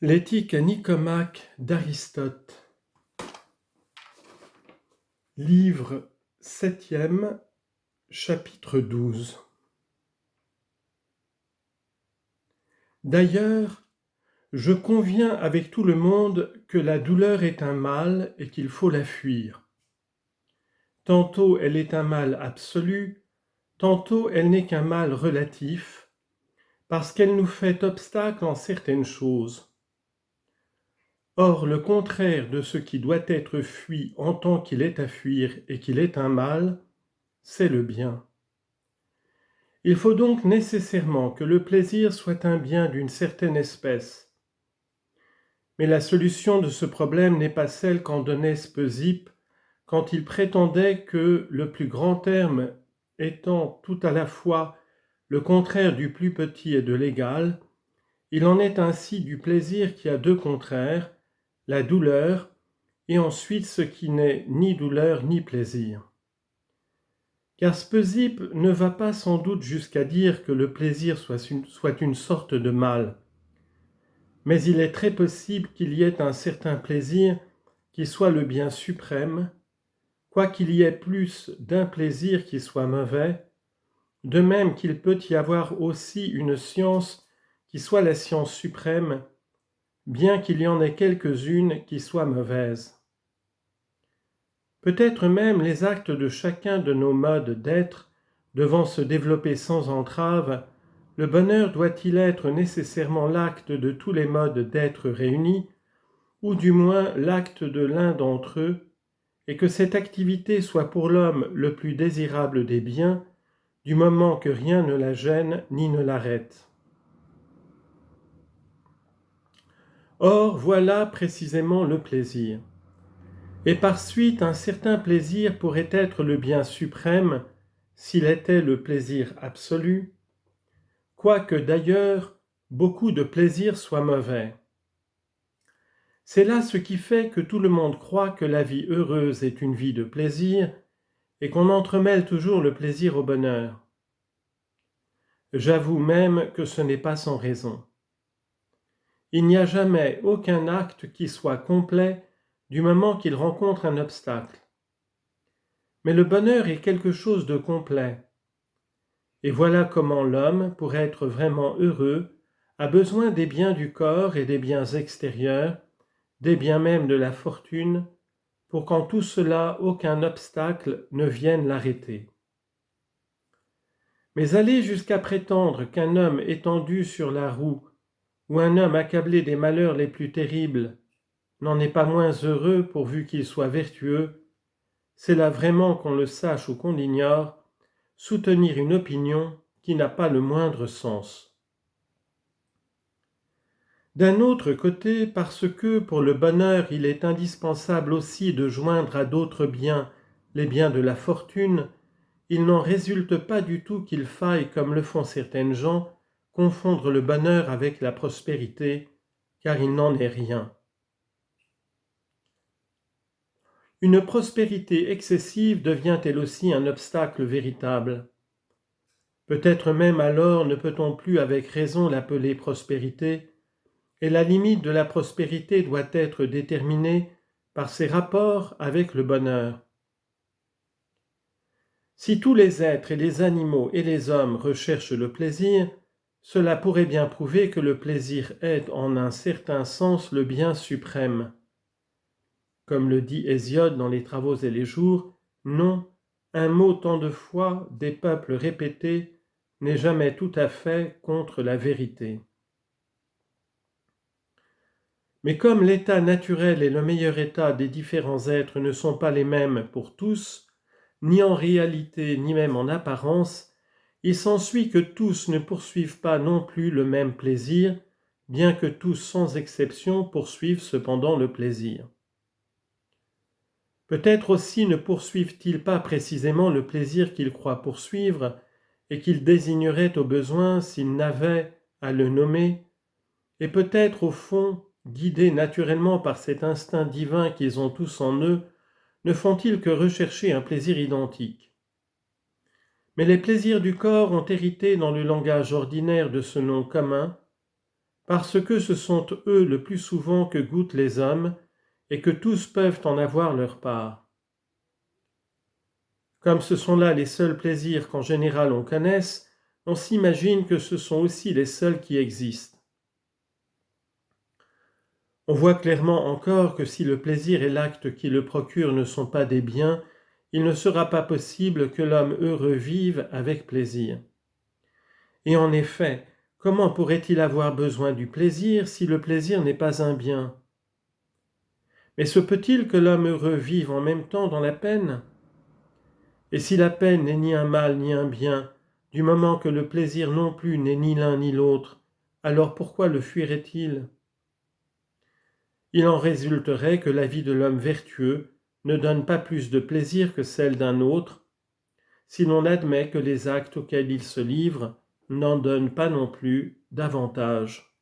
L'éthique à Nicomaque d'Aristote. Livre 7e, chapitre 12. D'ailleurs, je conviens avec tout le monde que la douleur est un mal et qu'il faut la fuir. Tantôt elle est un mal absolu, tantôt elle n'est qu'un mal relatif, parce qu'elle nous fait obstacle en certaines choses. Or, le contraire de ce qui doit être fui en tant qu'il est à fuir et qu'il est un mal, c'est le bien. Il faut donc nécessairement que le plaisir soit un bien d'une certaine espèce. Mais la solution de ce problème n'est pas celle qu'en donnait Speusippe quand il prétendait que le plus grand terme étant tout à la fois le contraire du plus petit et de l'égal, il en est ainsi du plaisir qui a deux contraires, la douleur, et ensuite ce qui n'est ni douleur ni plaisir. Car Speusippe ne va pas sans doute jusqu'à dire que le plaisir soit une sorte de mal, mais il est très possible qu'il y ait un certain plaisir qui soit le bien suprême, quoiqu'il y ait plus d'un plaisir qui soit mauvais, de même qu'il peut y avoir aussi une science qui soit la science suprême, bien qu'il y en ait quelques-unes qui soient mauvaises. Peut-être même les actes de chacun de nos modes d'être devant se développer sans entrave, le bonheur doit-il être nécessairement l'acte de tous les modes d'être réunis, ou du moins l'acte de l'un d'entre eux, et que cette activité soit pour l'homme le plus désirable des biens, du moment que rien ne la gêne ni ne l'arrête. Or, voilà précisément le plaisir. Et par suite, un certain plaisir pourrait être le bien suprême s'il était le plaisir absolu, quoique d'ailleurs beaucoup de plaisirs soient mauvais. C'est là ce qui fait que tout le monde croit que la vie heureuse est une vie de plaisir et qu'on entremêle toujours le plaisir au bonheur. J'avoue même que ce n'est pas sans raison. Il n'y a jamais aucun acte qui soit complet du moment qu'il rencontre un obstacle. Mais le bonheur est quelque chose de complet. Et voilà comment l'homme, pour être vraiment heureux, a besoin des biens du corps et des biens extérieurs, des biens même de la fortune, pour qu'en tout cela aucun obstacle ne vienne l'arrêter. Mais aller jusqu'à prétendre qu'un homme étendu sur la roue ou un homme accablé des malheurs les plus terribles n'en est pas moins heureux pourvu qu'il soit vertueux, c'est là vraiment qu'on le sache ou qu'on l'ignore, soutenir une opinion qui n'a pas le moindre sens. D'un autre côté, parce que pour le bonheur il est indispensable aussi de joindre à d'autres biens les biens de la fortune, il n'en résulte pas du tout qu'il faille, comme le font certaines gens, confondre le bonheur avec la prospérité, car il n'en est rien. Une prospérité excessive devient elle aussi un obstacle véritable. Peut-être même alors ne peut-on plus avec raison l'appeler prospérité, et la limite de la prospérité doit être déterminée par ses rapports avec le bonheur. Si tous les êtres et les animaux et les hommes recherchent le plaisir, cela pourrait bien prouver que le plaisir est en un certain sens le bien suprême. Comme le dit Hésiode dans les Travaux et les Jours, non, un mot tant de fois des peuples répétés n'est jamais tout à fait contre la vérité. Mais comme l'état naturel et le meilleur état des différents êtres ne sont pas les mêmes pour tous, ni en réalité ni même en apparence, il s'ensuit que tous ne poursuivent pas non plus le même plaisir, bien que tous sans exception poursuivent cependant le plaisir. Peut-être aussi ne poursuivent-ils pas précisément le plaisir qu'ils croient poursuivre et qu'ils désigneraient au besoin s'ils n'avaient à le nommer, et peut-être au fond, guidés naturellement par cet instinct divin qu'ils ont tous en eux, ne font-ils que rechercher un plaisir identique. Mais les plaisirs du corps ont hérité dans le langage ordinaire de ce nom commun, parce que ce sont eux le plus souvent que goûtent les hommes, et que tous peuvent en avoir leur part. Comme ce sont là les seuls plaisirs qu'en général on connaisse, on s'imagine que ce sont aussi les seuls qui existent. On voit clairement encore que si le plaisir et l'acte qui le procure ne sont pas des biens, il ne sera pas possible que l'homme heureux vive avec plaisir. Et en effet, comment pourrait-il avoir besoin du plaisir si le plaisir n'est pas un bien ? Mais se peut-il que l'homme heureux vive en même temps dans la peine ? Et si la peine n'est ni un mal ni un bien, du moment que le plaisir non plus n'est ni l'un ni l'autre, alors pourquoi le fuirait-il ? Il en résulterait que la vie de l'homme vertueux ne donne pas plus de plaisir que celle d'un autre, si l'on admet que les actes auxquels il se livre n'en donnent pas non plus davantage.